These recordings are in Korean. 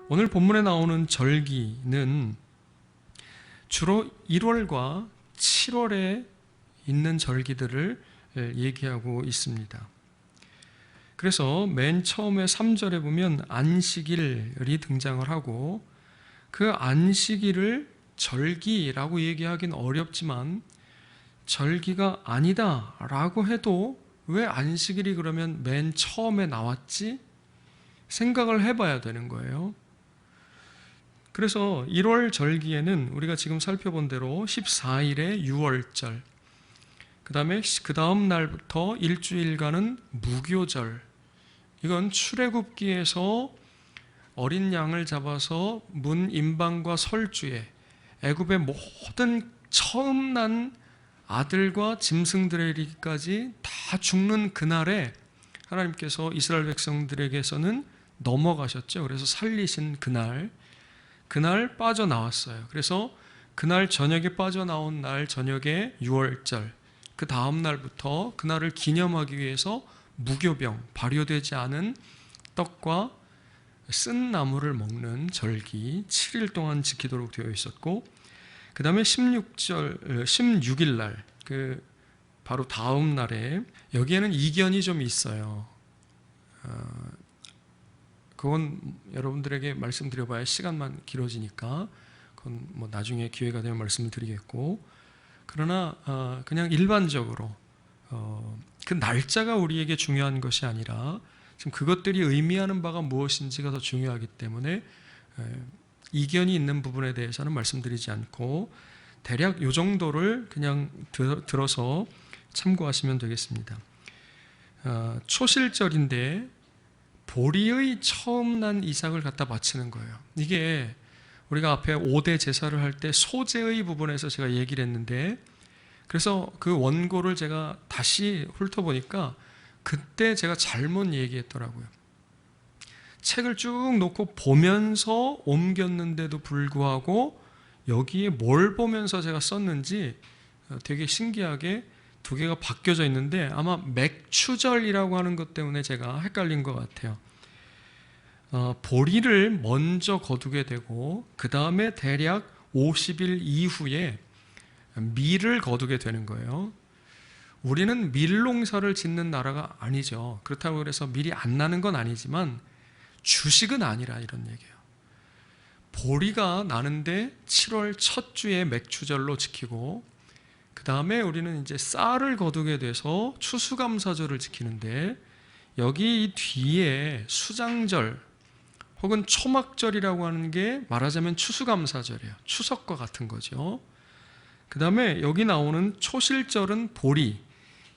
오늘 본문에 나오는 절기는 주로 1월과 7월에 있는 절기들을 얘기하고 있습니다. 그래서 맨 처음에 3절에 보면 안식일이 등장을 하고, 그 안식일을 절기라고 얘기하기는 어렵지만 절기가 아니다라고 해도 왜 안식일이 그러면 맨 처음에 나왔지? 생각을 해봐야 되는 거예요. 그래서 1월 절기에는 우리가 지금 살펴본 대로 14일에 유월절, 그 다음 날부터 일주일간은 무교절, 이건 출애굽기에서 어린 양을 잡아서 문 임방과 설주에 애굽의 모든 처음 난 아들과 짐승들에 이르기까지 다 죽는 그날에 하나님께서 이스라엘 백성들에게서는 넘어가셨죠. 그래서 살리신 그날 빠져나왔어요. 그래서 그날 저녁에 빠져나온 날 저녁에 유월절, 그 다음 날부터 그날을 기념하기 위해서 무교병, 발효되지 않은 떡과 쓴 나물을 먹는 절기 7일 동안 지키도록 되어 있었고, 그 다음에 16일 날, 바로 다음 날에 여기에는 이견이 좀 있어요. 그건 여러분들에게 말씀드려봐야 시간만 길어지니까 그건 뭐 나중에 기회가 되면 말씀을 드리겠고, 그러나 그냥 일반적으로 그 날짜가 우리에게 중요한 것이 아니라 지금 그것들이 의미하는 바가 무엇인지가 더 중요하기 때문에 이견이 있는 부분에 대해서는 말씀드리지 않고 대략 이 정도를 그냥 들어서 참고하시면 되겠습니다. 초실절인데 보리의 처음 난 이삭을 갖다 바치는 거예요. 이게 우리가 앞에 5대 제사를 할 때 소제의 부분에서 제가 얘기를 했는데, 그래서 그 원고를 제가 다시 훑어보니까 그때 제가 잘못 얘기했더라고요. 책을 쭉 놓고 보면서 옮겼는데도 불구하고 여기에 뭘 보면서 제가 썼는지 되게 신기하게 두 개가 바뀌어져 있는데, 아마 맥추절이라고 하는 것 때문에 제가 헷갈린 것 같아요. 보리를 먼저 거두게 되고 그 다음에 대략 50일 이후에 밀을 거두게 되는 거예요. 우리는 밀농사를 짓는 나라가 아니죠. 그렇다고 해서 밀이 안 나는 건 아니지만 주식은 아니라 이런 얘기예요. 보리가 나는데 7월 첫 주에 맥추절로 지키고, 그 다음에 우리는 이제 쌀을 거두게 돼서 추수감사절을 지키는데, 여기 이 뒤에 수장절 혹은 초막절이라고 하는 게 말하자면 추수감사절이에요. 추석과 같은 거죠. 그 다음에 여기 나오는 초실절은 보리,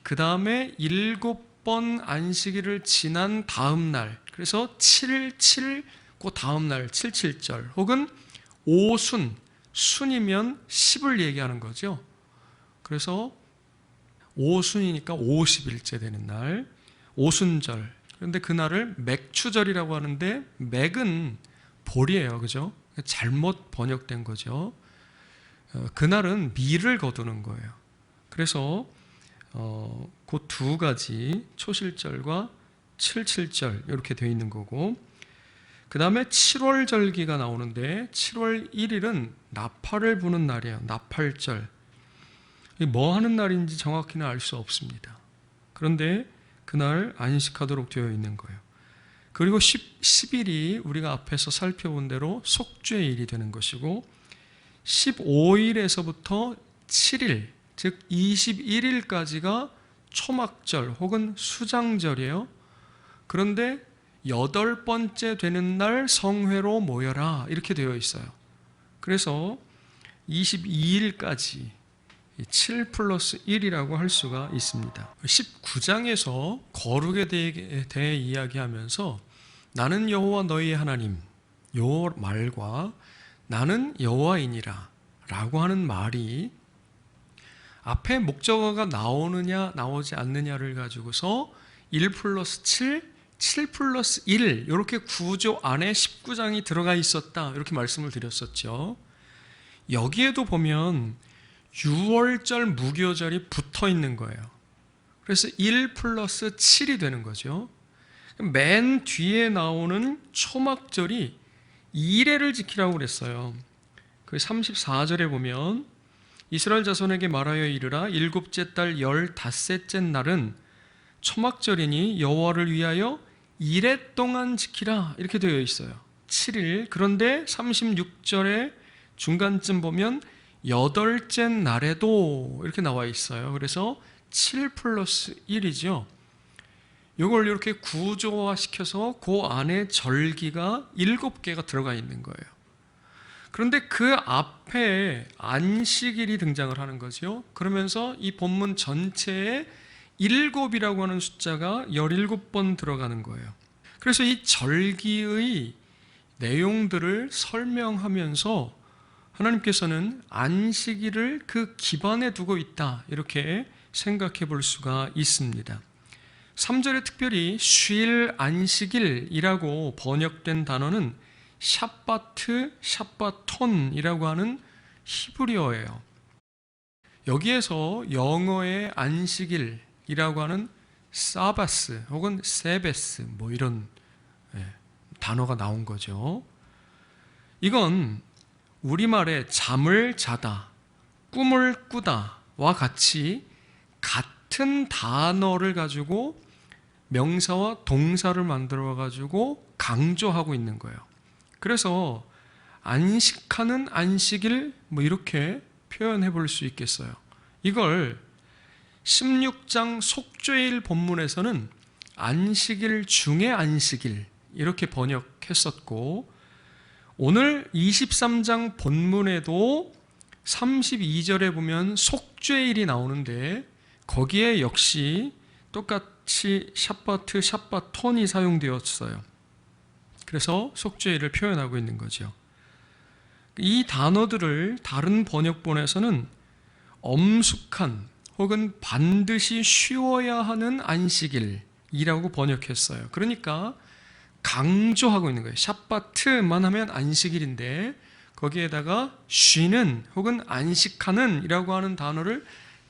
그 다음에 7번 안식일을 지난 다음 날, 그래서 7, 그 다음 날 77절, 혹은 오순, 순이면 10을 얘기하는 거죠. 그래서 오순이니까 50일째 되는 날, 오순절. 그런데 그날을 맥추절이라고 하는데, 맥은 보리예요, 그죠? 잘못 번역된 거죠. 그날은 밀을 거두는 거예요. 그래서 그 두 가지 초실절과 77절 이렇게 되어 있는 거고, 그 다음에 7월 절기가 나오는데 7월 1일은 나팔을 부는 날이에요. 나팔절. 뭐 하는 날인지 정확히는 알 수 없습니다. 그런데 그날 안식하도록 되어 있는 거예요. 그리고 10일이 우리가 앞에서 살펴본 대로 속죄의 일이 되는 것이고, 15일에서부터 7일, 즉 21일까지가 초막절 혹은 수장절이에요. 그런데 8번째 되는 날 성회로 모여라 이렇게 되어 있어요. 그래서 22일까지 7 플러스 1이라고 할 수가 있습니다. 19장에서 거룩에 대해 이야기하면서 나는 여호와 너희의 하나님, 요 말과 나는 여호와이니라 라고 하는 말이 앞에 목적어가 나오느냐 나오지 않느냐를 가지고서 1 플러스 7, 7 플러스 1 이렇게 구조 안에 19장이 들어가 있었다 이렇게 말씀을 드렸었죠. 여기에도 보면 6월절 무교절이 붙어 있는 거예요. 그래서 1 플러스 7이 되는 거죠. 맨 뒤에 나오는 초막절이 이레를 지키라고 그랬어요. 그 34절에 보면 이스라엘 자손에게 말하여 이르라 일곱째 달 15째 날은 초막절이니 여호와를 위하여 이레 동안 지키라 이렇게 되어 있어요. 7일. 그런데 36절에 중간쯤 보면 8째 날에도 이렇게 나와 있어요. 그래서 7 플러스 1이죠. 이걸 이렇게 구조화시켜서 그 안에 절기가 7개가 들어가 있는 거예요. 그런데 그 앞에 안식일이 등장을 하는 거죠. 그러면서 이 본문 전체에 7이라고 하는 숫자가 17번 들어가는 거예요. 그래서 이 절기의 내용들을 설명하면서 하나님께서는 안식일을 그 기반에 두고 있다 이렇게 생각해 볼 수가 있습니다. 3절에 특별히 쉴 안식일이라고 번역된 단어는 샤바트, 샤바톤이라고 하는 히브리어예요. 여기에서 영어의 안식일이라고 하는 사바스 혹은 세베스 뭐 이런 단어가 나온 거죠. 이건 우리말에 잠을 자다, 꿈을 꾸다와 같이 같은 단어를 가지고 명사와 동사를 만들어 가지고 강조하고 있는 거예요. 그래서 안식하는 안식일 뭐 이렇게 표현해 볼 수 있겠어요. 이걸 16장 속죄일 본문에서는 안식일 중에 안식일 이렇게 번역했었고, 오늘 23장 본문에도 32절에 보면 속죄일이 나오는데 거기에 역시 똑같이 샤바트, 샤바톤이 사용되었어요. 그래서 속죄일을 표현하고 있는 거죠. 이 단어들을 다른 번역본에서는 엄숙한 혹은 반드시 쉬어야 하는 안식일이라고 번역했어요. 그러니까 강조하고 있는 거예요. 샤바트만 하면 안식일인데 거기에다가 쉬는 혹은 안식하는 이라고 하는 단어를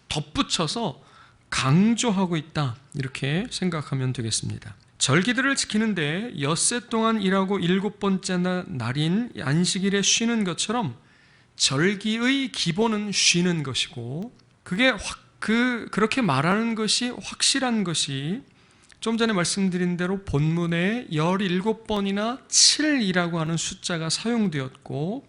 덧붙여서 강조하고 있다 이렇게 생각하면 되겠습니다. 절기들을 지키는데 엿새 동안 일하고 7번째 날인 안식일에 쉬는 것처럼 절기의 기본은 쉬는 것이고, 그게 그렇게 말하는 것이 확실한 것이 좀 전에 말씀드린 대로 본문에 17번이나 7이라고 하는 숫자가 사용되었고,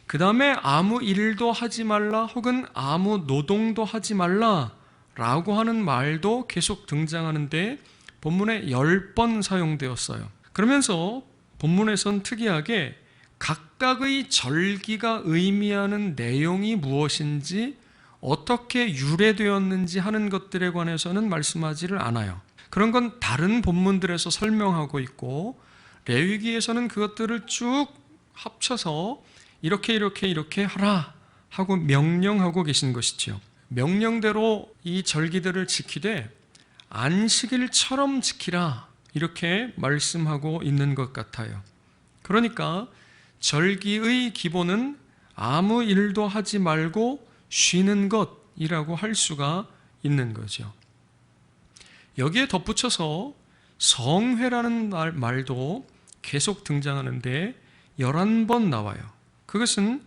그 다음에 아무 일도 하지 말라 혹은 아무 노동도 하지 말라 라고 하는 말도 계속 등장하는데 본문에 10번 사용되었어요. 그러면서 본문에선 특이하게 각각의 절기가 의미하는 내용이 무엇인지 어떻게 유래되었는지 하는 것들에 관해서는 말씀하지를 않아요. 그런 건 다른 본문들에서 설명하고 있고, 레위기에서는 그것들을 쭉 합쳐서 이렇게 하라 하고 명령하고 계신 것이죠. 명령대로 이 절기들을 지키되 안식일처럼 지키라 이렇게 말씀하고 있는 것 같아요. 그러니까 절기의 기본은 아무 일도 하지 말고 쉬는 것이라고 할 수가 있는 거죠. 여기에 덧붙여서 성회라는 말도 계속 등장하는데 11번 나와요. 그것은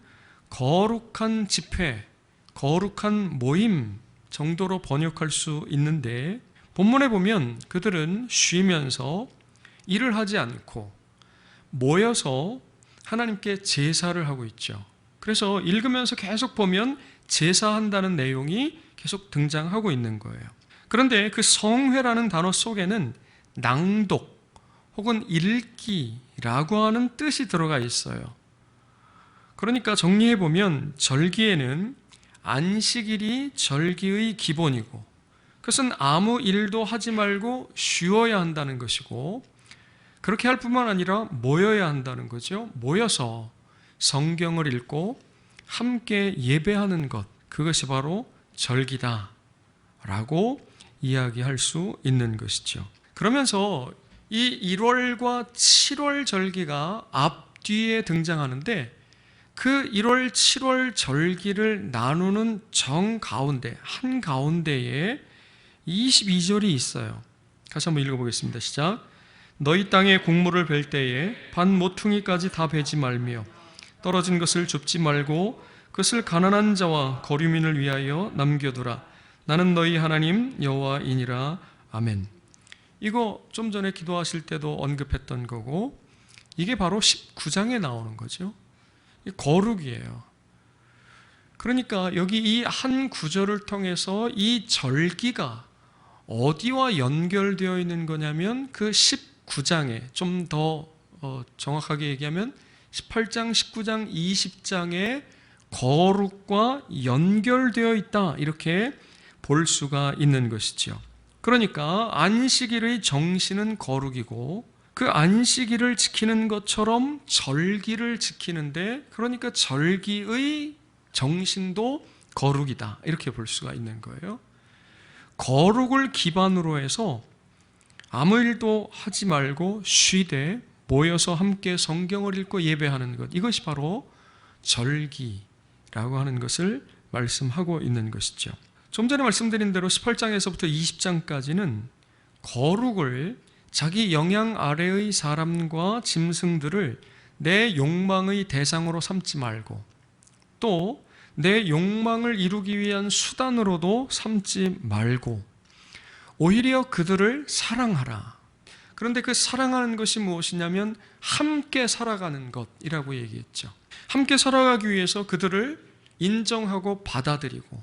거룩한 집회, 거룩한 모임 정도로 번역할 수 있는데, 본문에 보면 그들은 쉬면서 일을 하지 않고 모여서 하나님께 제사를 하고 있죠. 그래서 읽으면서 계속 보면 제사한다는 내용이 계속 등장하고 있는 거예요. 그런데 그 성회라는 단어 속에는 낭독 혹은 읽기라고 하는 뜻이 들어가 있어요. 그러니까 정리해보면 절기에는 안식일이 절기의 기본이고, 그것은 아무 일도 하지 말고 쉬어야 한다는 것이고, 그렇게 할 뿐만 아니라 모여야 한다는 거죠. 모여서 성경을 읽고 함께 예배하는 것, 그것이 바로 절기다 라고 이야기할 수 있는 것이죠. 그러면서 이 1월과 7월 절기가 앞뒤에 등장하는데, 그 1월, 7월 절기를 나누는 정가운데, 한가운데에 22절이 있어요. 다시 한번 읽어보겠습니다. 시작. 너희 땅에 곡물을 벨 때에 반 모퉁이까지 다 베지 말며 떨어진 것을 줍지 말고 그것을 가난한 자와 거류민을 위하여 남겨두라. 나는 너희 하나님 여호와이니라. 아멘. 이거 좀 전에 기도하실 때도 언급했던 거고, 이게 바로 19장에 나오는 거죠. 거룩이에요. 그러니까 여기 이 한 구절을 통해서 이 절기가 어디와 연결되어 있는 거냐면 그 19장에, 좀 더 정확하게 얘기하면 18장, 19장, 20장의 거룩과 연결되어 있다, 이렇게 볼 수가 있는 것이죠. 그러니까 안식일의 정신은 거룩이고 그 안식일을 지키는 것처럼 절기를 지키는데, 그러니까 절기의 정신도 거룩이다, 이렇게 볼 수가 있는 거예요. 거룩을 기반으로 해서 아무 일도 하지 말고 쉬되 모여서 함께 성경을 읽고 예배하는 것, 이것이 바로 절기라고 하는 것을 말씀하고 있는 것이죠. 좀 전에 말씀드린 대로 18장에서부터 20장까지는 거룩을 자기 영향 아래의 사람과 짐승들을 내 욕망의 대상으로 삼지 말고 또 내 욕망을 이루기 위한 수단으로도 삼지 말고 오히려 그들을 사랑하라. 그런데 그 사랑하는 것이 무엇이냐면 함께 살아가는 것이라고 얘기했죠. 함께 살아가기 위해서 그들을 인정하고 받아들이고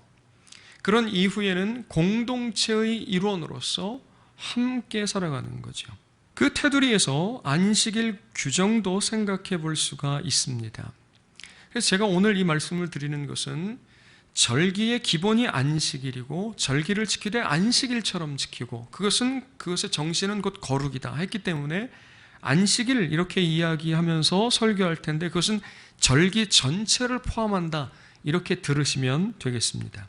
그런 이후에는 공동체의 일원으로서 함께 살아가는 거죠. 그 테두리에서 안식일 규정도 생각해 볼 수가 있습니다. 그래서 제가 오늘 이 말씀을 드리는 것은 절기의 기본이 안식일이고 절기를 지키되 안식일처럼 지키고 그것의 정신은 곧 거룩이다 했기 때문에 안식일 이렇게 이야기하면서 설교할 텐데 그것은 절기 전체를 포함한다, 이렇게 들으시면 되겠습니다.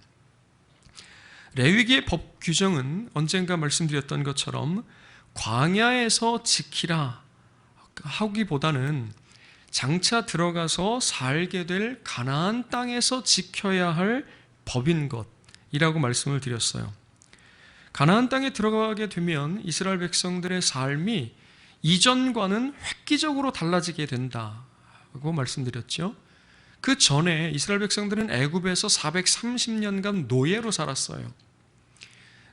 레위기의 법 규정은 언젠가 말씀드렸던 것처럼 광야에서 지키라 하기보다는 장차 들어가서 살게 될 가나안 땅에서 지켜야 할 법인 것이라고 말씀을 드렸어요. 가나안 땅에 들어가게 되면 이스라엘 백성들의 삶이 이전과는 획기적으로 달라지게 된다고 말씀드렸죠. 그 전에 이스라엘 백성들은 애굽에서 430년간 노예로 살았어요.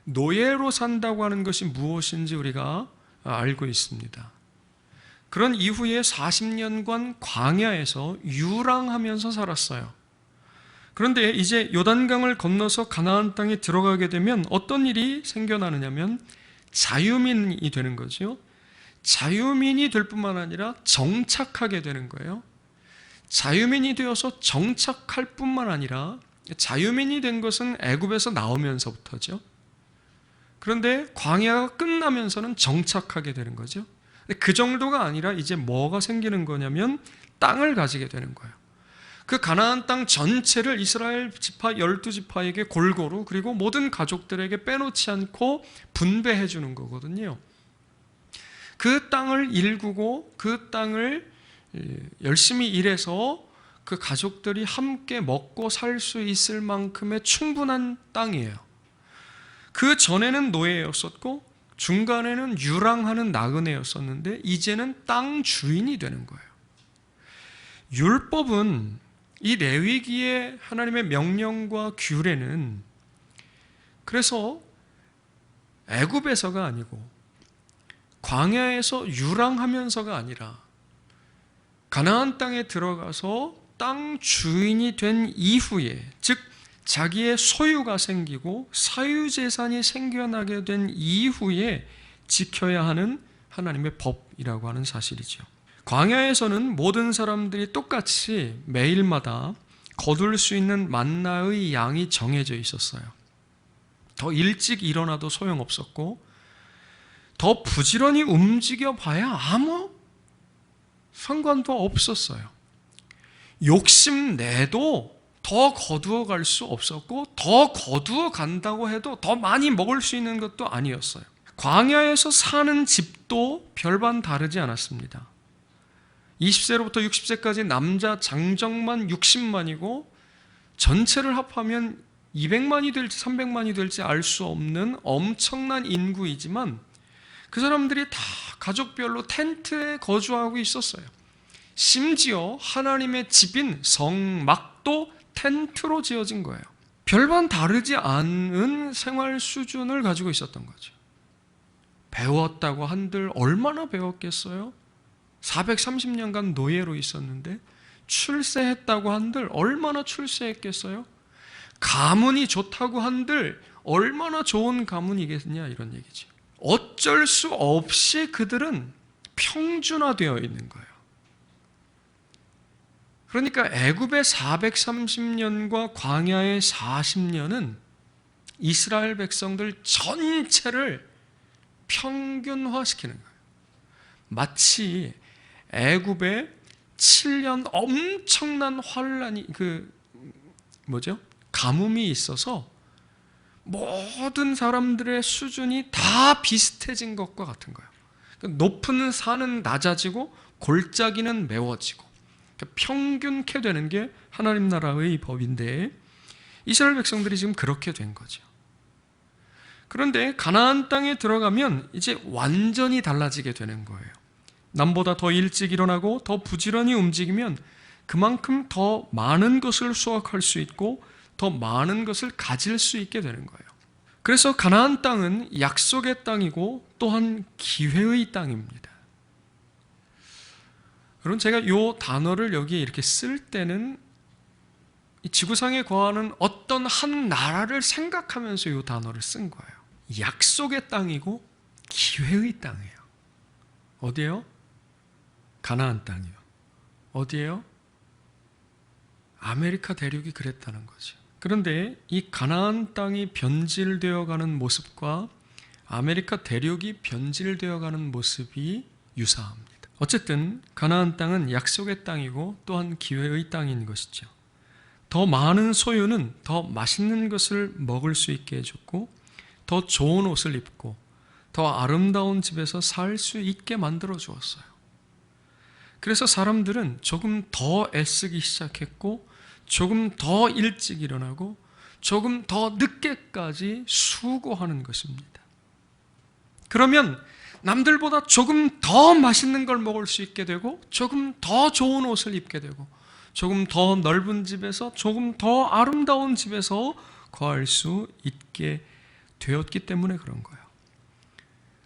노예로 산다고 하는 것이 무엇인지 우리가 알고 있습니다. 그런 이후에 40년간 광야에서 유랑하면서 살았어요. 그런데 이제 요단강을 건너서 가나안 땅에 들어가게 되면 어떤 일이 생겨나느냐면 자유민이 되는 거죠. 자유민이 될 뿐만 아니라 정착하게 되는 거예요. 자유민이 되어서 정착할 뿐만 아니라 자유민이 된 것은 애굽에서 나오면서부터죠. 그런데 광야가 끝나면서는 정착하게 되는 거죠. 그 정도가 아니라 이제 뭐가 생기는 거냐면 땅을 가지게 되는 거예요. 그 가나안 땅 전체를 이스라엘 지파 12지파에게 골고루 그리고 모든 가족들에게 빼놓지 않고 분배해 주는 거거든요. 그 땅을 일구고 그 땅을 열심히 일해서 그 가족들이 함께 먹고 살 수 있을 만큼의 충분한 땅이에요. 그 전에는 노예였었고 중간에는 유랑하는 나그네였었는데 이제는 땅 주인이 되는 거예요. 율법은 이 레위기의 하나님의 명령과 규례는 그래서 애굽에서가 아니고 광야에서 유랑하면서가 아니라 가나안 땅에 들어가서 땅 주인이 된 이후에, 즉 자기의 소유가 생기고 사유재산이 생겨나게 된 이후에 지켜야 하는 하나님의 법이라고 하는 사실이죠. 광야에서는 모든 사람들이 똑같이 매일마다 거둘 수 있는 만나의 양이 정해져 있었어요. 더 일찍 일어나도 소용없었고 더 부지런히 움직여 봐야 아무 상관도 없었어요. 욕심내도 더 거두어 갈 수 없었고 더 거두어 간다고 해도 더 많이 먹을 수 있는 것도 아니었어요. 광야에서 사는 집도 별반 다르지 않았습니다. 20세로부터 60세까지 남자 장정만 60만이고 전체를 합하면 200만이 될지 300만이 될지 알 수 없는 엄청난 인구이지만 그 사람들이 다 가족별로 텐트에 거주하고 있었어요. 심지어 하나님의 집인 성막도 텐트로 지어진 거예요. 별반 다르지 않은 생활 수준을 가지고 있었던 거죠. 배웠다고 한들 얼마나 배웠겠어요? 430년간 노예로 있었는데 출세했다고 한들 얼마나 출세했겠어요? 가문이 좋다고 한들 얼마나 좋은 가문이겠냐, 이런 얘기죠. 어쩔 수 없이 그들은 평준화되어 있는 거예요. 그러니까 애굽의 430년과 광야의 40년은 이스라엘 백성들 전체를 평균화시키는 거예요. 마치 애굽에 7년 엄청난 환란이 가뭄이 있어서 모든 사람들의 수준이 다 비슷해진 것과 같은 거예요. 높은 산은 낮아지고 골짜기는 메워지고 평균케 되는 게 하나님 나라의 법인데 이스라엘 백성들이 지금 그렇게 된 거죠. 그런데 가나안 땅에 들어가면 이제 완전히 달라지게 되는 거예요. 남보다 더 일찍 일어나고 더 부지런히 움직이면 그만큼 더 많은 것을 수확할 수 있고 더 많은 것을 가질 수 있게 되는 거예요. 그래서 가나안 땅은 약속의 땅이고 또한 기회의 땅입니다. 여러분, 제가 이 단어를 여기에 이렇게 쓸 때는 이 지구상에 거하는 어떤 한 나라를 생각하면서 이 단어를 쓴 거예요. 약속의 땅이고 기회의 땅이에요. 어디예요? 가나안 땅이요. 어디예요? 아메리카 대륙이 그랬다는 거죠. 그런데 이 가나안 땅이 변질되어 가는 모습과 아메리카 대륙이 변질되어 가는 모습이 유사합니다. 어쨌든 가나안 땅은 약속의 땅이고 또한 기회의 땅인 것이죠. 더 많은 소유는 더 맛있는 것을 먹을 수 있게 해줬고 더 좋은 옷을 입고 더 아름다운 집에서 살 수 있게 만들어 주었어요. 그래서 사람들은 조금 더 애쓰기 시작했고 조금 더 일찍 일어나고 조금 더 늦게까지 수고하는 것입니다. 그러면 남들보다 조금 더 맛있는 걸 먹을 수 있게 되고 조금 더 좋은 옷을 입게 되고 조금 더 넓은 집에서 조금 더 아름다운 집에서 거할 수 있게 되었기 때문에 그런 거예요.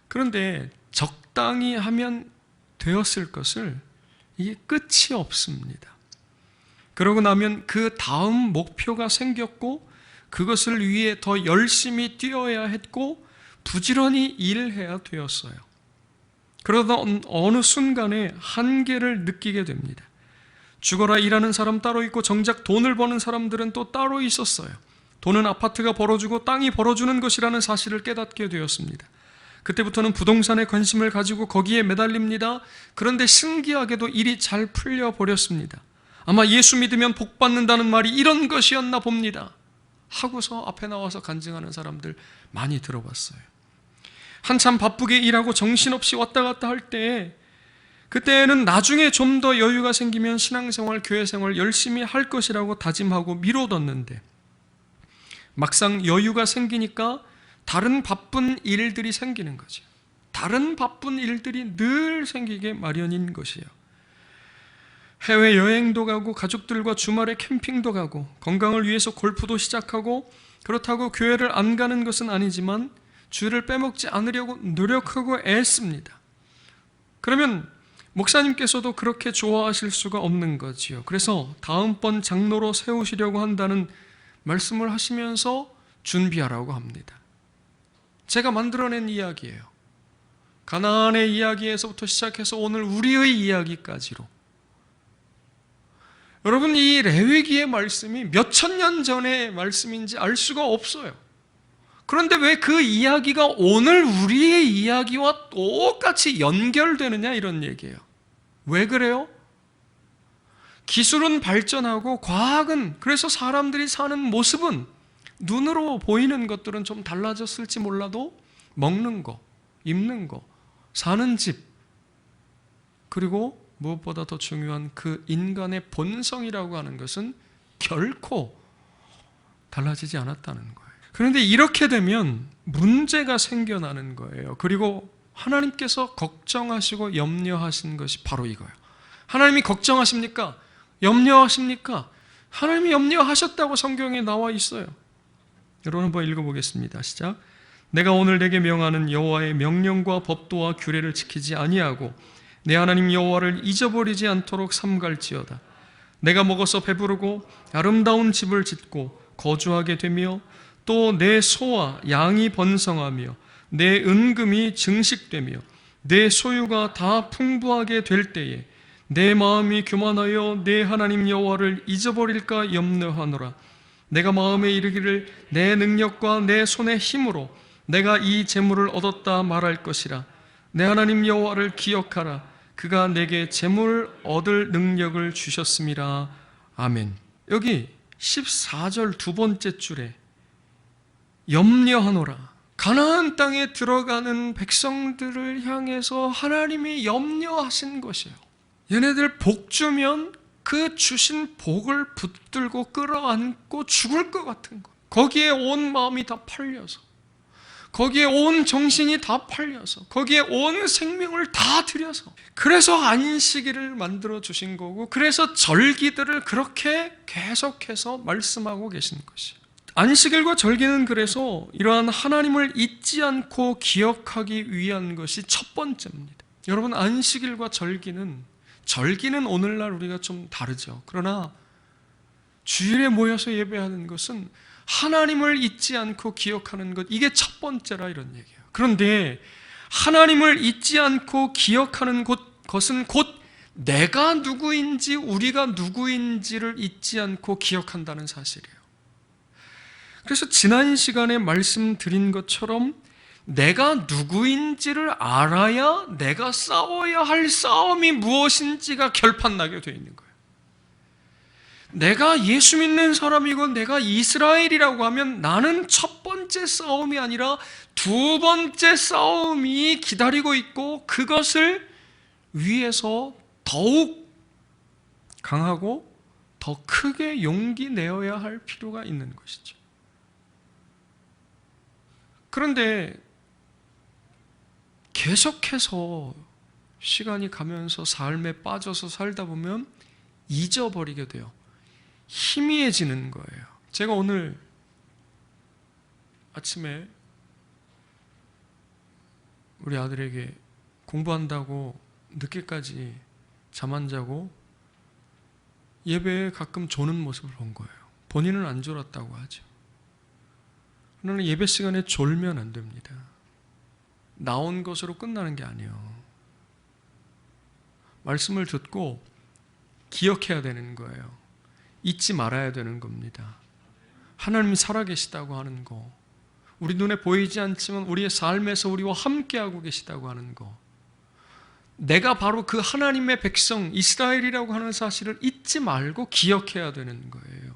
그런데 적당히 하면 되었을 것을 이게 끝이 없습니다. 그러고 나면 그 다음 목표가 생겼고 그것을 위해 더 열심히 뛰어야 했고 부지런히 일해야 되었어요. 그러다 어느 순간에 한계를 느끼게 됩니다. 죽어라 일하는 사람 따로 있고 정작 돈을 버는 사람들은 또 따로 있었어요. 돈은 아파트가 벌어주고 땅이 벌어주는 것이라는 사실을 깨닫게 되었습니다. 그때부터는 부동산에 관심을 가지고 거기에 매달립니다. 그런데 신기하게도 일이 잘 풀려버렸습니다. 아마 예수 믿으면 복 받는다는 말이 이런 것이었나 봅니다. 하고서 앞에 나와서 간증하는 사람들 많이 들어봤어요. 한참 바쁘게 일하고 정신없이 왔다 갔다 할 때 그때는 나중에 좀 더 여유가 생기면 신앙생활, 교회생활 열심히 할 것이라고 다짐하고 미뤄뒀는데 막상 여유가 생기니까 다른 바쁜 일들이 생기는 거죠. 다른 바쁜 일들이 늘 생기게 마련인 것이에요. 해외여행도 가고 가족들과 주말에 캠핑도 가고 건강을 위해서 골프도 시작하고 그렇다고 교회를 안 가는 것은 아니지만 주일을 빼먹지 않으려고 노력하고 애씁니다. 그러면 목사님께서도 그렇게 좋아하실 수가 없는 거지요. 그래서 다음번 장로로 세우시려고 한다는 말씀을 하시면서 준비하라고 합니다. 제가 만들어낸 이야기예요. 가나안의 이야기에서부터 시작해서 오늘 우리의 이야기까지로. 여러분, 이 레위기의 말씀이 몇천 년 전의 말씀인지 알 수가 없어요. 그런데 왜 그 이야기가 오늘 우리의 이야기와 똑같이 연결되느냐, 이런 얘기예요. 왜 그래요? 기술은 발전하고 과학은, 그래서 사람들이 사는 모습은 눈으로 보이는 것들은 좀 달라졌을지 몰라도 먹는 거, 입는 거, 사는 집, 그리고 무엇보다 더 중요한 그 인간의 본성이라고 하는 것은 결코 달라지지 않았다는 거예요. 그런데 이렇게 되면 문제가 생겨나는 거예요. 그리고 하나님께서 걱정하시고 염려하신 것이 바로 이거예요. 하나님이 걱정하십니까? 염려하십니까? 하나님이 염려하셨다고 성경에 나와 있어요. 여러분 한번 읽어보겠습니다. 시작. 내가 오늘 내게 명하는 여호와의 명령과 법도와 규례를 지키지 아니하고 내 하나님 여호와를 잊어버리지 않도록 삼갈지어다. 내가 먹어서 배부르고 아름다운 집을 짓고 거주하게 되며 또 내 소와 양이 번성하며 내 은금이 증식되며 내 소유가 다 풍부하게 될 때에 내 마음이 교만하여 내 하나님 여호와를 잊어버릴까 염려하노라. 내가 마음에 이르기를 내 능력과 내 손의 힘으로 내가 이 재물을 얻었다 말할 것이라. 내 하나님 여호와를 기억하라. 그가 내게 재물을 얻을 능력을 주셨음이라. 아멘. 여기 14절 두 번째 줄에 염려하노라. 가나안 땅에 들어가는 백성들을 향해서 하나님이 염려하신 것이에요. 얘네들 복 주면 그 주신 복을 붙들고 끌어안고 죽을 것 같은 거. 거기에 온 마음이 다 팔려서, 거기에 온 정신이 다 팔려서, 거기에 온 생명을 다 들여서, 그래서 안식일을 만들어 주신 거고, 그래서 절기들을 그렇게 계속해서 말씀하고 계신 것이에요. 안식일과 절기는 그래서 이러한 하나님을 잊지 않고 기억하기 위한 것이 첫 번째입니다. 여러분, 안식일과 절기는 오늘날 우리가 좀 다르죠. 그러나 주일에 모여서 예배하는 것은 하나님을 잊지 않고 기억하는 것, 이게 첫 번째라 이런 얘기예요. 그런데 하나님을 잊지 않고 기억하는 것은 곧 내가 누구인지, 우리가 누구인지를 잊지 않고 기억한다는 사실이에요. 그래서 지난 시간에 말씀드린 것처럼 내가 누구인지를 알아야 내가 싸워야 할 싸움이 무엇인지가 결판나게 되어 있는 거예요. 내가 예수 믿는 사람이고 내가 이스라엘이라고 하면 나는 첫 번째 싸움이 아니라 두 번째 싸움이 기다리고 있고, 그것을 위해서 더욱 강하고 더 크게 용기 내어야 할 필요가 있는 것이죠. 그런데 계속해서 시간이 가면서 삶에 빠져서 살다 보면 잊어버리게 돼요. 희미해지는 거예요. 제가 오늘 아침에 우리 아들에게 공부한다고 늦게까지 잠 안 자고 예배에 가끔 조는 모습을 본 거예요. 본인은 안 졸았다고 하죠. 그러나 예배 시간에 졸면 안 됩니다. 나온 것으로 끝나는 게 아니에요. 말씀을 듣고 기억해야 되는 거예요. 잊지 말아야 되는 겁니다. 하나님이 살아계시다고 하는 거, 우리 눈에 보이지 않지만 우리의 삶에서 우리와 함께하고 계시다고 하는 거, 내가 바로 그 하나님의 백성 이스라엘이라고 하는 사실을 잊지 말고 기억해야 되는 거예요.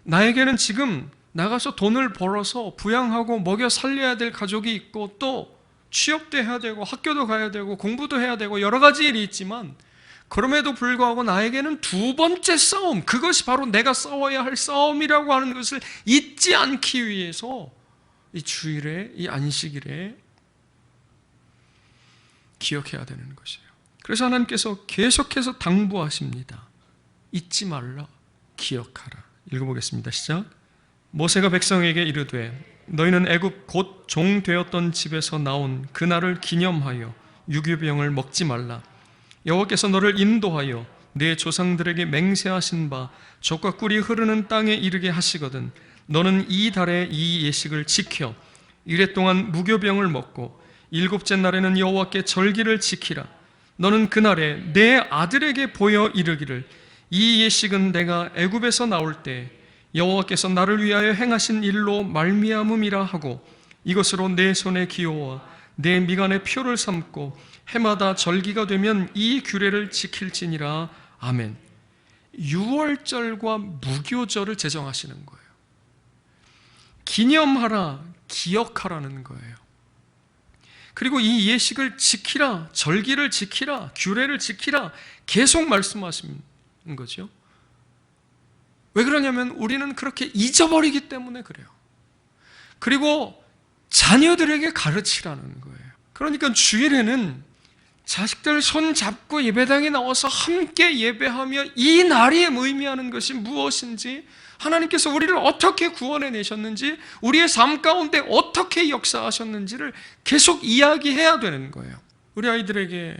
나에게는 지금 나가서 돈을 벌어서 부양하고 먹여 살려야 될 가족이 있고, 또 취업도 해야 되고 학교도 가야 되고 공부도 해야 되고 여러 가지 일이 있지만, 그럼에도 불구하고 나에게는 두 번째 싸움, 그것이 바로 내가 싸워야 할 싸움이라고 하는 것을 잊지 않기 위해서 이 주일에, 이 안식일에 기억해야 되는 것이에요. 그래서 하나님께서 계속해서 당부하십니다. 잊지 말라, 기억하라. 읽어보겠습니다. 시작. 모세가 백성에게 이르되 너희는 애굽 곧 종 되었던 집에서 나온 그날을 기념하여 유교병을 먹지 말라. 여호와께서 너를 인도하여 내 조상들에게 맹세하신 바 젖과 꿀이 흐르는 땅에 이르게 하시거든 너는 이 달에 이 예식을 지켜 이래 동안 무교병을 먹고 일곱째 날에는 여호와께 절기를 지키라. 너는 그날에 내 아들에게 보여 이르기를 이 예식은 내가 애굽에서 나올 때 여호와께서 나를 위하여 행하신 일로 말미암음이라 하고 이것으로 내 손에 기호와 내 미간에 표를 삼고 해마다 절기가 되면 이 규례를 지킬지니라. 아멘. 유월절과 무교절을 제정하시는 거예요. 기념하라, 기억하라는 거예요. 그리고 이 예식을 지키라, 절기를 지키라, 규례를 지키라 계속 말씀하시는 거죠. 왜 그러냐면 우리는 그렇게 잊어버리기 때문에 그래요. 그리고 자녀들에게 가르치라는 거예요. 그러니까 주일에는 자식들 손 잡고 예배당에 나와서 함께 예배하며 이 날이 의미하는 것이 무엇인지, 하나님께서 우리를 어떻게 구원해 내셨는지, 우리의 삶 가운데 어떻게 역사하셨는지를 계속 이야기해야 되는 거예요. 우리 아이들에게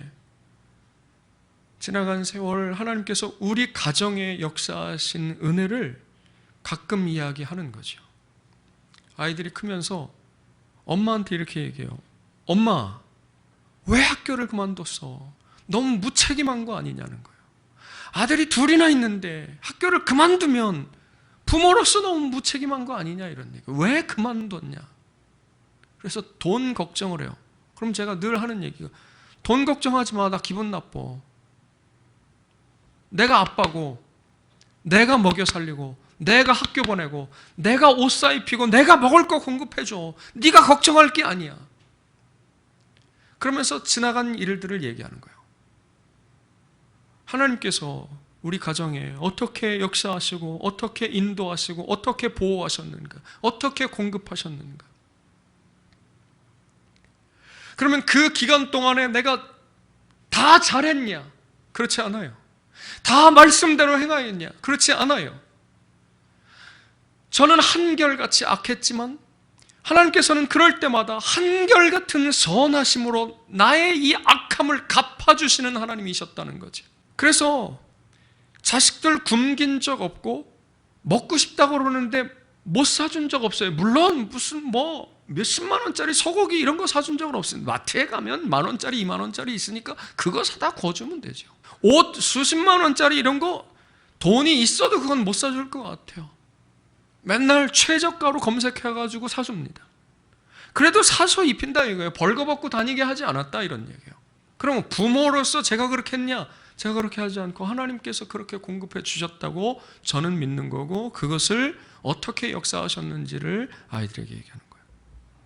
지나간 세월 하나님께서 우리 가정에 역사하신 은혜를 가끔 이야기하는 거죠. 아이들이 크면서 엄마한테 이렇게 얘기해요. 엄마, 왜 학교를 그만뒀어? 너무 무책임한 거 아니냐는 거예요. 아들이 둘이나 있는데 학교를 그만두면 부모로서 너무 무책임한 거 아니냐, 이런 얘기. 왜 그만뒀냐? 그래서 돈 걱정을 해요. 그럼 제가 늘 하는 얘기가, 돈 걱정하지 마, 나 기분 나빠. 내가 아빠고, 내가 먹여 살리고, 내가 학교 보내고, 내가 옷 사 입히고, 내가 먹을 거 공급해줘. 네가 걱정할 게 아니야. 그러면서 지나간 일들을 얘기하는 거예요. 하나님께서 우리 가정에 어떻게 역사하시고, 어떻게 인도하시고, 어떻게 보호하셨는가, 어떻게 공급하셨는가. 그러면 그 기간 동안에 내가 다 잘했냐? 그렇지 않아요. 다 말씀대로 행하였냐? 그렇지 않아요. 저는 한결같이 악했지만 하나님께서는 그럴 때마다 한결같은 선하심으로 나의 이 악함을 갚아주시는 하나님이셨다는 거지. 그래서 자식들 굶긴 적 없고 먹고 싶다고 그러는데 못 사준 적 없어요. 물론 무슨 몇십만 원짜리 소고기 이런 거 사준 적은 없어요. 마트에 가면 만 원짜리 2만 원짜리 있으니까 그거 사다 구워주면 되죠. 옷 수십만 원짜리 이런 거 돈이 있어도 그건 못 사줄 것 같아요. 맨날 최저가로 검색해가지고 사줍니다. 그래도 사서 입힌다 이거예요. 벌거벗고 다니게 하지 않았다, 이런 얘기예요. 그럼 부모로서 제가 그렇게 했냐? 제가 그렇게 하지 않고 하나님께서 그렇게 공급해 주셨다고 저는 믿는 거고, 그것을 어떻게 역사하셨는지를 아이들에게 얘기하는 거예요.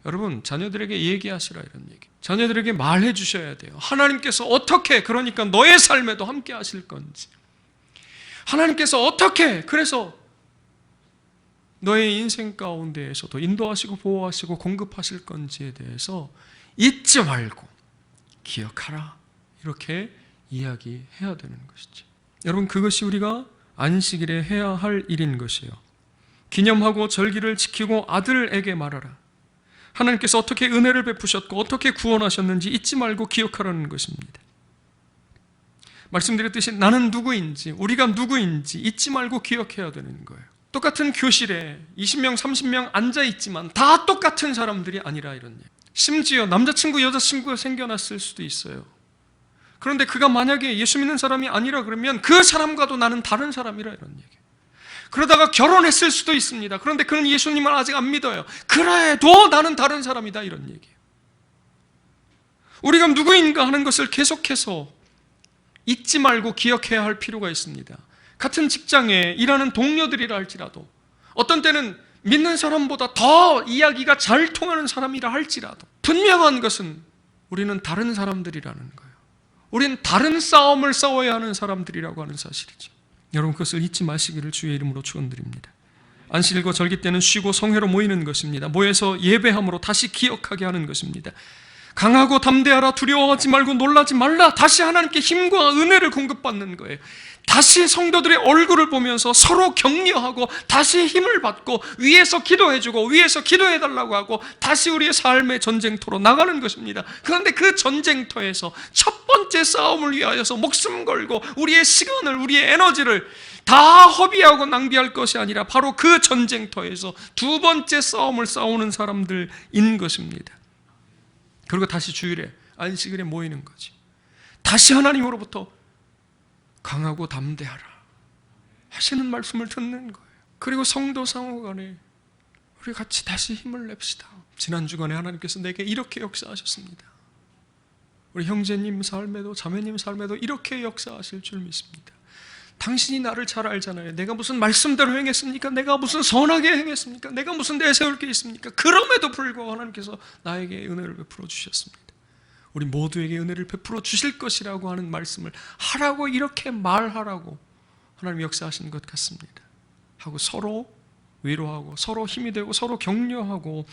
여러분, 자녀들에게 얘기하시라, 이런 얘기. 자녀들에게 말해 주셔야 돼요. 하나님께서 어떻게, 그러니까 너의 삶에도 함께 하실 건지, 하나님께서 어떻게, 그래서 너의 인생 가운데에서도 인도하시고 보호하시고 공급하실 건지에 대해서 잊지 말고 기억하라, 이렇게 이야기해야 되는 것이죠. 여러분, 그것이 우리가 안식일에 해야 할 일인 것이에요. 기념하고 절기를 지키고 아들에게 말하라. 하나님께서 어떻게 은혜를 베푸셨고 어떻게 구원하셨는지 잊지 말고 기억하라는 것입니다. 말씀드렸듯이 나는 누구인지, 우리가 누구인지 잊지 말고 기억해야 되는 거예요. 똑같은 교실에 20명, 30명 앉아있지만 다 똑같은 사람들이 아니라, 이런 얘기. 심지어 남자친구, 여자친구가 생겨났을 수도 있어요. 그런데 그가 만약에 예수 믿는 사람이 아니라 그러면 그 사람과도 나는 다른 사람이라, 이런 얘기. 그러다가 결혼했을 수도 있습니다. 그런데 그는 예수님을 아직 안 믿어요. 그래도 나는 다른 사람이다, 이런 얘기예요. 우리가 누구인가 하는 것을 계속해서 잊지 말고 기억해야 할 필요가 있습니다. 같은 직장에 일하는 동료들이라 할지라도, 어떤 때는 믿는 사람보다 더 이야기가 잘 통하는 사람이라 할지라도, 분명한 것은 우리는 다른 사람들이라는 거예요. 우리는 다른 싸움을 싸워야 하는 사람들이라고 하는 사실이죠. 여러분, 그것을 잊지 마시기를 주의 이름으로 축원드립니다. 안식일과 절기 때는 쉬고 성회로 모이는 것입니다. 모여서 예배함으로 다시 기억하게 하는 것입니다. 강하고 담대하라, 두려워하지 말고 놀라지 말라. 다시 하나님께 힘과 은혜를 공급받는 거예요. 다시 성도들의 얼굴을 보면서 서로 격려하고 다시 힘을 받고 위에서 기도해주고 위에서 기도해달라고 하고 다시 우리의 삶의 전쟁터로 나가는 것입니다. 그런데 그 전쟁터에서 첫 번째 싸움을 위하여서 목숨 걸고 우리의 시간을, 우리의 에너지를 다 허비하고 낭비할 것이 아니라 바로 그 전쟁터에서 두 번째 싸움을 싸우는 사람들인 것입니다. 그리고 다시 주일에, 안식일에 모이는 거지. 다시 하나님으로부터 강하고 담대하라 하시는 말씀을 듣는 거예요. 그리고 성도 상호 간에 우리 같이 다시 힘을 냅시다. 지난 주간에 하나님께서 내게 이렇게 역사하셨습니다. 우리 형제님 삶에도 자매님 삶에도 이렇게 역사하실 줄 믿습니다. 당신이 나를 잘 알잖아요. 내가 무슨 말씀대로 행했습니까? 내가 무슨 선하게 행했습니까? 내가 무슨 내세울 게 있습니까? 그럼에도 불구하고 하나님께서 나에게 은혜를 베풀어 주셨습니다. 우리 모두에게 은혜를 베풀어 주실 것이라고 하는 말씀을 하라고, 이렇게 말하라고 하나님 역사하신 것 같습니다. 하고 서로 위로하고 서로 힘이 되고 서로 격려하고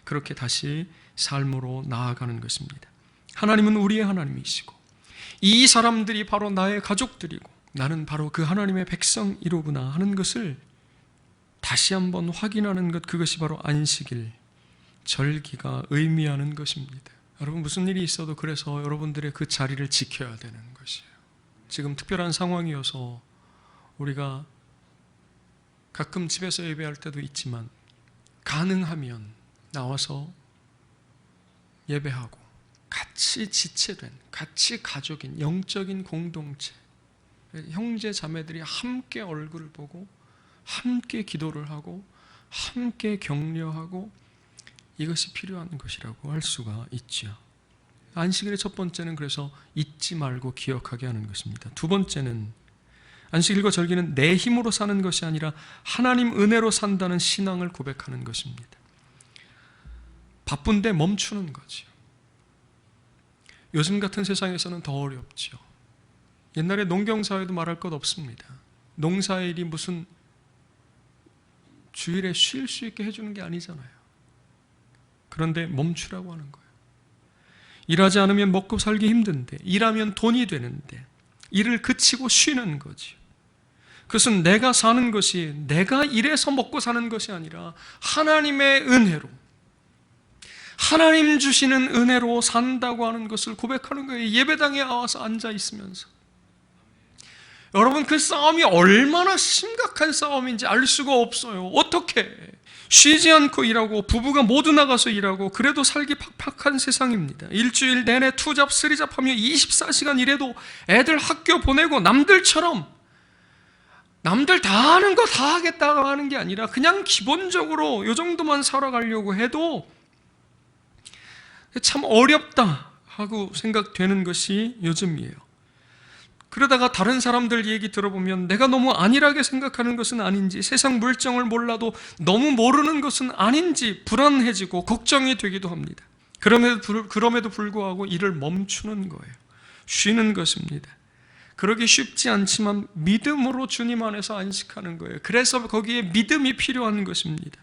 그렇게 다시 삶으로 나아가는 것입니다. 하나님은 우리의 하나님이시고 이 사람들이 바로 나의 가족들이고 나는 바로 그 하나님의 백성이로구나 하는 것을 다시 한번 확인하는 것, 그것이 바로 안식일, 절기가 의미하는 것입니다. 여러분, 무슨 일이 있어도 그래서 여러분들의 그 자리를 지켜야 되는 것이에요. 지금 특별한 상황이어서 우리가 가끔 집에서 예배할 때도 있지만 가능하면 나와서 예배하고 같이 지체된, 같이 가족인, 영적인 공동체, 형제 자매들이 함께 얼굴을 보고 함께 기도를 하고 함께 격려하고, 이것이 필요한 것이라고 할 수가 있죠. 안식일의 첫 번째는 그래서 잊지 말고 기억하게 하는 것입니다. 두 번째는 안식일과 절기는 내 힘으로 사는 것이 아니라 하나님 은혜로 산다는 신앙을 고백하는 것입니다. 바쁜데 멈추는 거죠. 요즘 같은 세상에서는 더 어렵죠. 옛날에 농경사회도 말할 것 없습니다. 농사일이 무슨 주일에 쉴 수 있게 해주는 게 아니잖아요. 그런데 멈추라고 하는 거예요. 일하지 않으면 먹고 살기 힘든데, 일하면 돈이 되는데 일을 그치고 쉬는 거지. 그것은 내가 사는 것이, 내가 일해서 먹고 사는 것이 아니라 하나님의 은혜로, 하나님 주시는 은혜로 산다고 하는 것을 고백하는 거예요. 예배당에 와서 앉아 있으면서. 여러분, 그 싸움이 얼마나 심각한 싸움인지 알 수가 없어요. 어떻게 쉬지 않고 일하고, 부부가 모두 나가서 일하고, 그래도 살기 팍팍한 세상입니다. 일주일 내내 투잡 쓰리잡하며 24시간 일해도 애들 학교 보내고 남들처럼 남들 다 하는 거 다 하겠다고 하는 게 아니라 그냥 기본적으로 이 정도만 살아가려고 해도 참 어렵다 하고 생각되는 것이 요즘이에요. 그러다가 다른 사람들 얘기 들어보면 내가 너무 안일하게 생각하는 것은 아닌지, 세상 물정을 몰라도 너무 모르는 것은 아닌지 불안해지고 걱정이 되기도 합니다. 그럼에도 불구하고 일을 멈추는 거예요. 쉬는 것입니다. 그러기 쉽지 않지만 믿음으로 주님 안에서 안식하는 거예요. 그래서 거기에 믿음이 필요한 것입니다.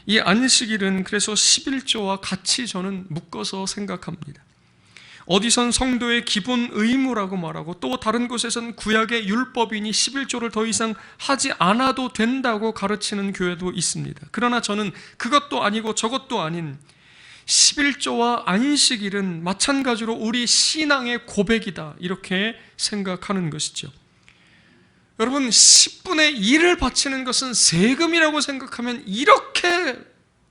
이 안식일은 그래서 11조와 같이 저는 묶어서 생각합니다. 어디선 성도의 기본 의무라고 말하고, 또 다른 곳에선 구약의 율법이니 11조를 더 이상 하지 않아도 된다고 가르치는 교회도 있습니다. 그러나 저는 그것도 아니고 저것도 아닌 11조와 안식일은 마찬가지로 우리 신앙의 고백이다, 이렇게 생각하는 것이죠. 여러분, 10분의 1을 바치는 것은 세금이라고 생각하면 이렇게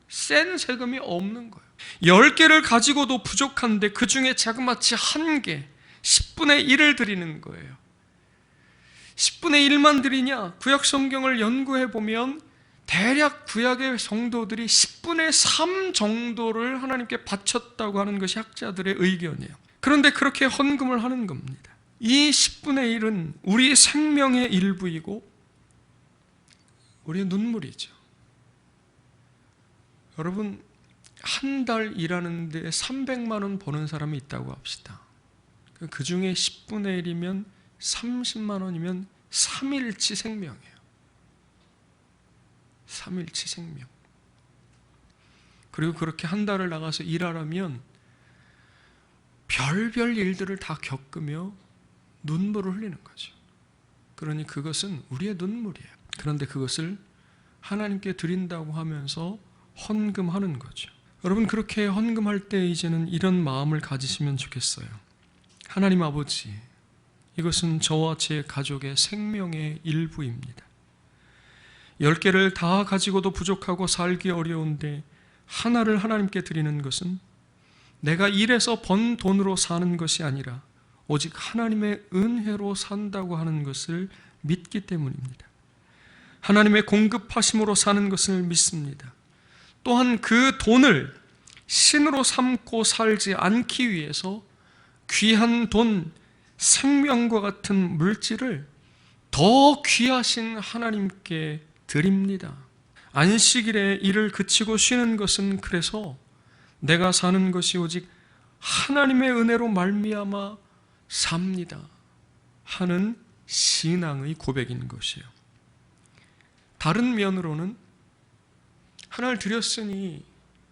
센 세금이 없는 거예요. 10개를 가지고도 부족한데 그 중에 자그마치 1개, 10분의 1을 드리는 거예요. 10분의 1만 드리냐? 구약 성경을 연구해 보면 대략 구약의 성도들이 10분의 3 정도를 하나님께 바쳤다고 하는 것이 학자들의 의견이에요. 그런데 그렇게 헌금을 하는 겁니다. 이 10분의 1은 우리 생명의 일부이고 우리의 눈물이죠. 여러분, 한 달 일하는데 300만 원 버는 사람이 있다고 합시다. 그 중에 10분의 1이면 30만 원이면 3일치 생명이에요. 3일치 생명. 그리고 그렇게 한 달을 나가서 일하려면 별별 일들을 다 겪으며 눈물을 흘리는 거죠. 그러니 그것은 우리의 눈물이에요. 그런데 그것을 하나님께 드린다고 하면서 헌금하는 거죠. 여러분, 그렇게 헌금할 때 이제는 이런 마음을 가지시면 좋겠어요. 하나님 아버지, 이것은 저와 제 가족의 생명의 일부입니다. 10개를 다 가지고도 부족하고 살기 어려운데 하나를 하나님께 드리는 것은 내가 일해서 번 돈으로 사는 것이 아니라 오직 하나님의 은혜로 산다고 하는 것을 믿기 때문입니다. 하나님의 공급하심으로 사는 것을 믿습니다. 또한 그 돈을 신으로 삼고 살지 않기 위해서 귀한 돈, 생명과 같은 물질을 더 귀하신 하나님께 드립니다. 안식일에 일을 그치고 쉬는 것은 그래서 내가 사는 것이 오직 하나님의 은혜로 말미암아 삽니다 하는 신앙의 고백인 것이에요. 다른 면으로는 하나를 드렸으니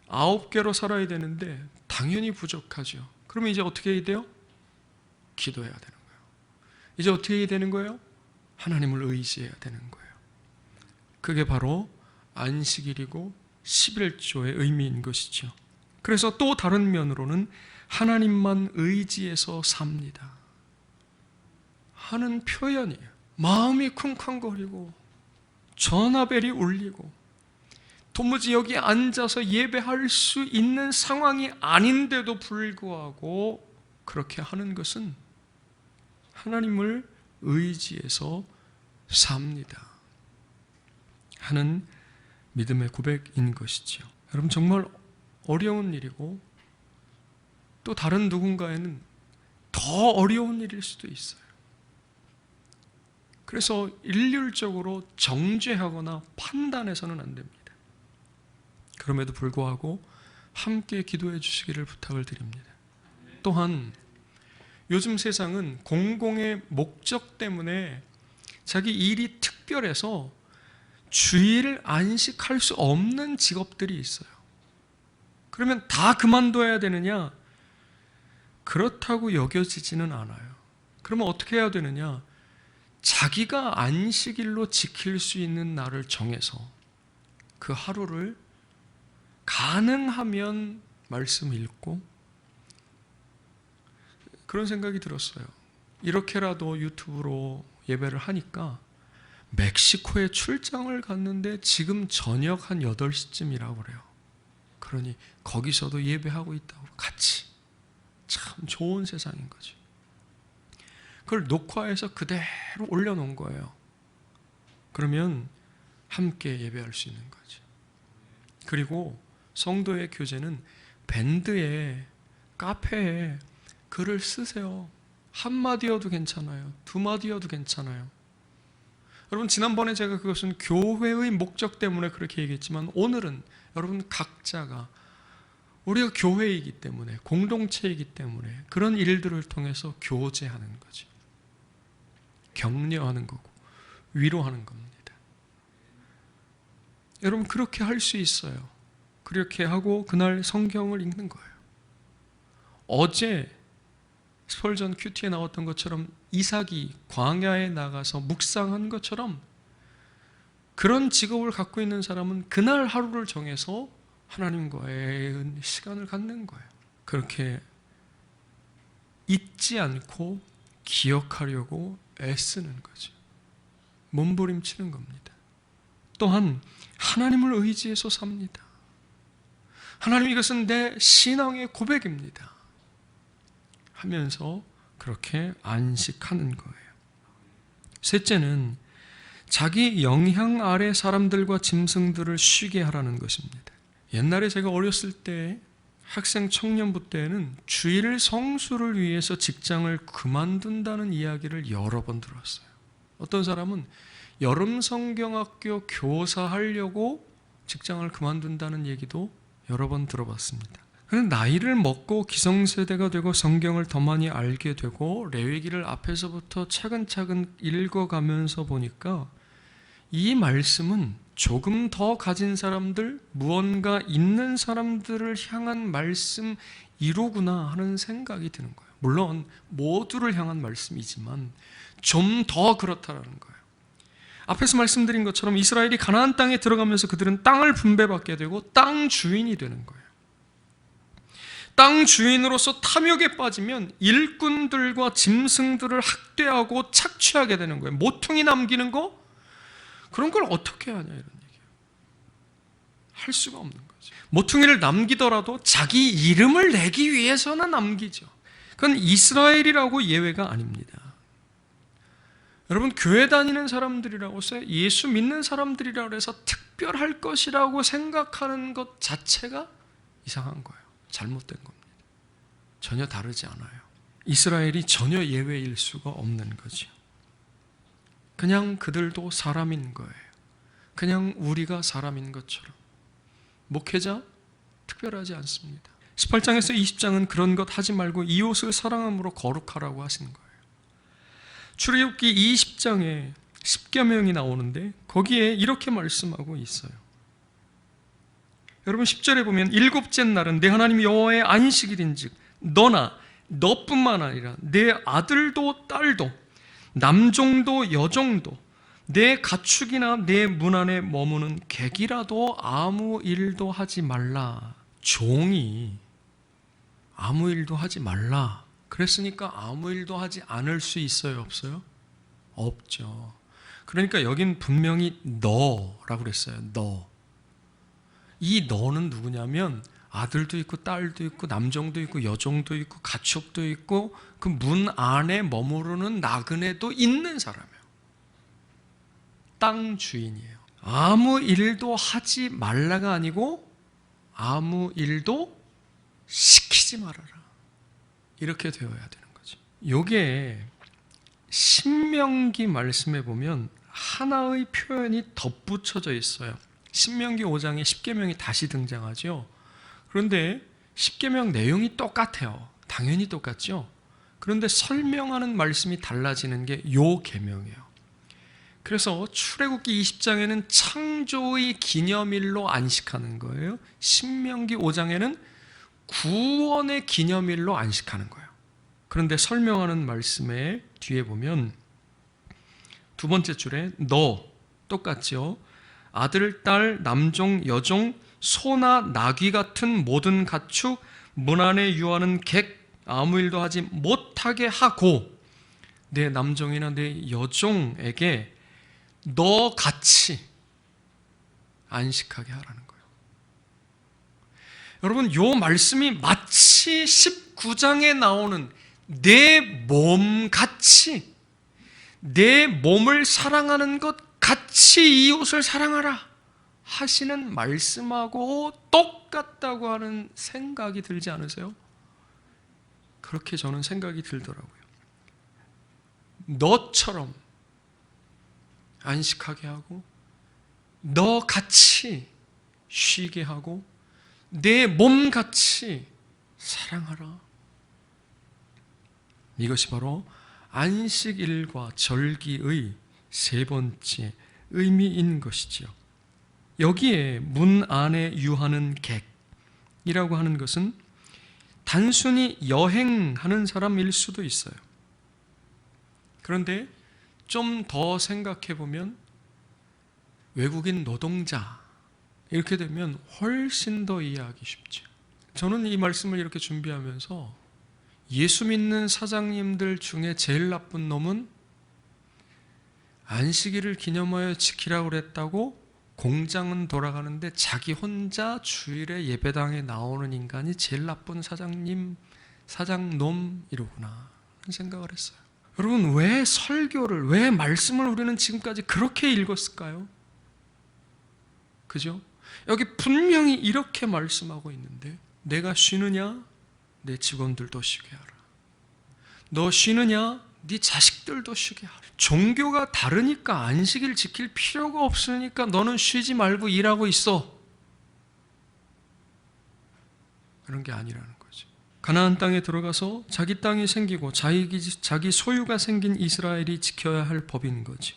9개로 살아야 되는데 당연히 부족하죠. 그러면 이제 어떻게 해야 돼요? 기도해야 되는 거예요. 이제 어떻게 해야 되는 거예요? 하나님을 의지해야 되는 거예요. 그게 바로 안식일이고 11조의 의미인 것이죠. 그래서 또 다른 면으로는 하나님만 의지해서 삽니다 하는 표현이에요. 마음이 쿵쾅거리고 전화벨이 울리고 도무지 여기 앉아서 예배할 수 있는 상황이 아닌데도 불구하고 그렇게 하는 것은 하나님을 의지해서 삽니다 하는 믿음의 고백인 것이죠. 여러분, 정말 어려운 일이고 또 다른 누군가에는 더 어려운 일일 수도 있어요. 그래서 일률적으로 정죄하거나 판단해서는 안 됩니다. 그럼에도 불구하고 함께 기도해 주시기를 부탁을 드립니다. 또한 요즘 세상은 공공의 목적 때문에 자기 일이 특별해서 주일을 안식할 수 없는 직업들이 있어요. 그러면 다 그만둬야 되느냐? 그렇다고 여겨지지는 않아요. 그러면 어떻게 해야 되느냐? 자기가 안식일로 지킬 수 있는 날을 정해서 그 하루를 가능하면 말씀 읽고, 그런 생각이 들었어요. 이렇게라도 유튜브로 예배를 하니까 멕시코에 출장을 갔는데 지금 저녁 한 8시쯤이라고 그래요. 그러니 거기서도 예배하고 있다고 같이. 참 좋은 세상인 거죠. 그걸 녹화해서 그대로 올려놓은 거예요. 그러면 함께 예배할 수 있는 거죠. 그리고 성도의 교제는 밴드에, 카페에 글을 쓰세요. 한마디여도 괜찮아요. 두마디여도 괜찮아요. 여러분, 지난번에 제가 그것은 교회의 목적 때문에 그렇게 얘기했지만 오늘은 여러분 각자가 우리가 교회이기 때문에, 공동체이기 때문에 그런 일들을 통해서 교제하는 거죠. 격려하는 거고 위로하는 겁니다. 여러분, 그렇게 할 수 있어요. 그렇게 하고 그날 성경을 읽는 거예요. 어제 스펄전 큐티에 나왔던 것처럼 이삭이 광야에 나가서 묵상한 것처럼 그런 직업을 갖고 있는 사람은 그날 하루를 정해서 하나님과의 시간을 갖는 거예요. 그렇게 잊지 않고 기억하려고 애쓰는 거죠. 몸부림치는 겁니다. 또한 하나님을 의지해서 삽니다. 하나님, 이것은 내 신앙의 고백입니다 하면서 그렇게 안식하는 거예요. 셋째는 자기 영향 아래 사람들과 짐승들을 쉬게 하라는 것입니다. 옛날에 제가 어렸을 때 학생 청년부 때에는 주일 성수를 위해서 직장을 그만둔다는 이야기를 여러 번 들었어요. 어떤 사람은 여름 성경학교 교사하려고 직장을 그만둔다는 얘기도 여러 번 들어봤습니다. 그런데 나이를 먹고 기성세대가 되고 성경을 더 많이 알게 되고 레위기를 앞에서부터 차근차근 읽어가면서 보니까 이 말씀은 조금 더 가진 사람들, 무언가 있는 사람들을 향한 말씀이로구나 하는 생각이 드는 거예요. 물론 모두를 향한 말씀이지만 좀 더 그렇다라는 거예요. 앞에서 말씀드린 것처럼 이스라엘이 가나안 땅에 들어가면서 그들은 땅을 분배받게 되고 땅 주인이 되는 거예요. 땅 주인으로서 탐욕에 빠지면 일꾼들과 짐승들을 학대하고 착취하게 되는 거예요. 모퉁이 남기는 거? 그런 걸 어떻게 하냐, 이런 얘기예요. 할 수가 없는 거죠. 모퉁이를 남기더라도 자기 이름을 내기 위해서는 남기죠. 그건 이스라엘이라고 예외가 아닙니다. 여러분, 교회 다니는 사람들이라고 해서 예수 믿는 사람들이라고 해서 특별할 것이라고 생각하는 것 자체가 이상한 거예요. 잘못된 겁니다. 전혀 다르지 않아요. 이스라엘이 전혀 예외일 수가 없는 거죠. 그냥 그들도 사람인 거예요. 그냥 우리가 사람인 것처럼. 목회자 특별하지 않습니다. 18장에서 20장은 그런 것 하지 말고 이웃을 사랑함으로 거룩하라고 하신 거예요. 출애굽기 20장에 10계명이 나오는데 거기에 이렇게 말씀하고 있어요. 여러분, 10절에 보면 일곱째 날은 내 하나님 여호와의 안식일인즉 너나 너뿐만 아니라 내 아들도 딸도 남종도 여종도 내 가축이나 내 문 안에 머무는 객이라도 아무 일도 하지 말라. 종이 아무 일도 하지 말라 그랬으니까 아무 일도 하지 않을 수 있어요, 없어요? 없죠. 그러니까 여긴 분명히 너라고 그랬어요. 너. 이 너는 누구냐면 아들도 있고 딸도 있고 남종도 있고 여종도 있고 가축도 있고 그 문 안에 머무르는 나그네도 있는 사람이에요. 땅 주인이에요. 아무 일도 하지 말라가 아니고 아무 일도 시키지 말아라. 이렇게 되어야 되는 거죠. 요게 신명기 말씀에 보면 하나의 표현이 덧붙여져 있어요. 신명기 5장에 십계명이 다시 등장하죠. 그런데 십계명 내용이 똑같아요. 당연히 똑같죠. 그런데 설명하는 말씀이 달라지는 게 요 계명이에요. 그래서 출애굽기 20장에는 창조의 기념일로 안식하는 거예요. 신명기 5장에는 구원의 기념일로 안식하는 거예요. 그런데 설명하는 말씀에 뒤에 보면 두 번째 줄에 너 똑같죠. 아들, 딸, 남종, 여종, 소나 나귀 같은 모든 가축, 문 안에 유하는 객 아무 일도 하지 못하게 하고 내 남종이나 내 여종에게 너같이 안식하게 하라는 거예요. 여러분, 요 말씀이 마치 19장에 나오는 내 몸같이 내 몸을 사랑하는 것 같이 이웃을 사랑하라 하시는 말씀하고 똑같다고 하는 생각이 들지 않으세요? 그렇게 저는 생각이 들더라고요. 너처럼 안식하게 하고 너같이 쉬게 하고 내 몸같이 사랑하라. 이것이 바로 안식일과 절기의 세 번째 의미인 것이지요. 여기에 문 안에 유하는 객이라고 하는 것은 단순히 여행하는 사람일 수도 있어요. 그런데 좀 더 생각해 보면 외국인 노동자 이렇게 되면 훨씬 더 이해하기 쉽죠. 저는 이 말씀을 이렇게 준비하면서 예수 믿는 사장님들 중에 제일 나쁜 놈은 안식일을 기념하여 지키라고 그랬다고 공장은 돌아가는데 자기 혼자 주일에 예배당에 나오는 인간이 제일 나쁜 사장님, 사장놈이로구나 하는 생각을 했어요. 여러분, 왜 설교를, 왜 말씀을 우리는 지금까지 그렇게 읽었을까요? 그죠? 여기 분명히 이렇게 말씀하고 있는데 내가 쉬느냐? 내 직원들도 쉬게 하라. 너 쉬느냐? 네 자식들도 쉬게 하라. 종교가 다르니까 안식일 지킬 필요가 없으니까 너는 쉬지 말고 일하고 있어. 그런 게 아니라는 거죠. 가나안 땅에 들어가서 자기 땅이 생기고 자기 소유가 생긴 이스라엘이 지켜야 할 법인 거죠.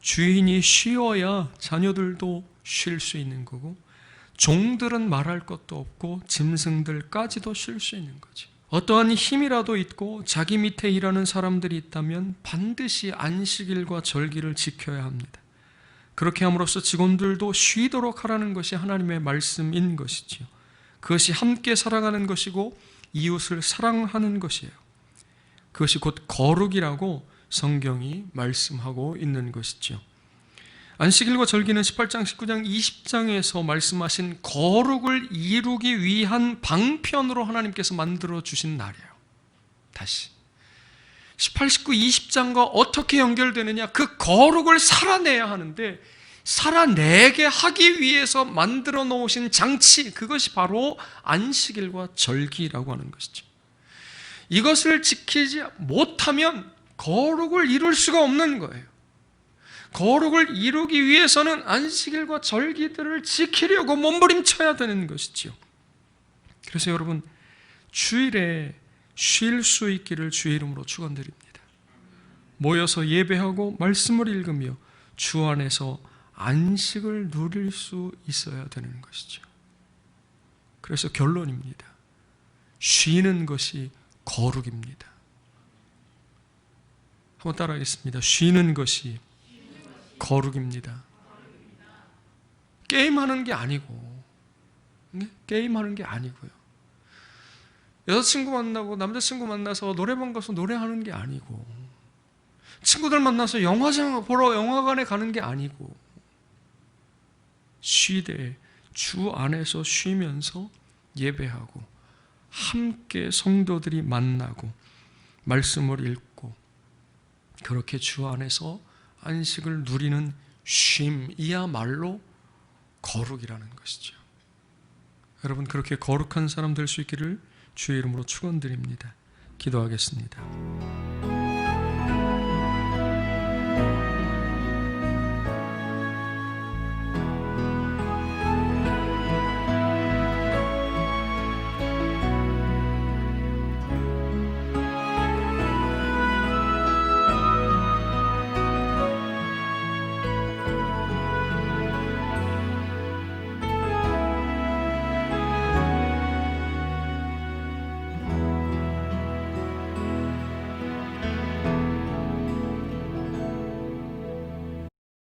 주인이 쉬어야 자녀들도 쉴 수 있는 거고 종들은 말할 것도 없고 짐승들까지도 쉴 수 있는 거죠. 어떠한 힘이라도 있고 자기 밑에 일하는 사람들이 있다면 반드시 안식일과 절기를 지켜야 합니다. 그렇게 함으로써 직원들도 쉬도록 하라는 것이 하나님의 말씀인 것이지요. 그것이 함께 살아가는 것이고 이웃을 사랑하는 것이에요. 그것이 곧 거룩이라고 성경이 말씀하고 있는 것이죠. 안식일과 절기는 18장, 19장, 20장에서 말씀하신 거룩을 이루기 위한 방편으로 하나님께서 만들어 주신 날이에요. 다시 18, 19, 20장과 어떻게 연결되느냐? 그 거룩을 살아내야 하는데 살아내게 하기 위해서 만들어 놓으신 장치, 그것이 바로 안식일과 절기라고 하는 것이죠. 이것을 지키지 못하면 거룩을 이룰 수가 없는 거예요. 거룩을 이루기 위해서는 안식일과 절기들을 지키려고 몸부림쳐야 되는 것이지요. 그래서 여러분, 주일에 쉴 수 있기를 주의 이름으로 축원드립니다. 모여서 예배하고 말씀을 읽으며 주 안에서 안식을 누릴 수 있어야 되는 것이죠. 그래서 결론입니다. 쉬는 것이 거룩입니다. 한번 따라하겠습니다. 쉬는 것이 거룩입니다. 게임하는 게 아니고, 게임하는 게 아니고요. 여자친구 만나고 남자친구 만나서 노래방 가서 노래하는 게 아니고, 친구들 만나서 영화장 보러 영화관에 가는 게 아니고, 쉬되 주 안에서 쉬면서 예배하고 함께 성도들이 만나고 말씀을 읽고 그렇게 주 안에서 안식을 누리는 쉼이야말로 거룩이라는 것이죠. 여러분, 그렇게 거룩한 사람 될 수 있기를 주의 이름으로 축원드립니다. 기도하겠습니다.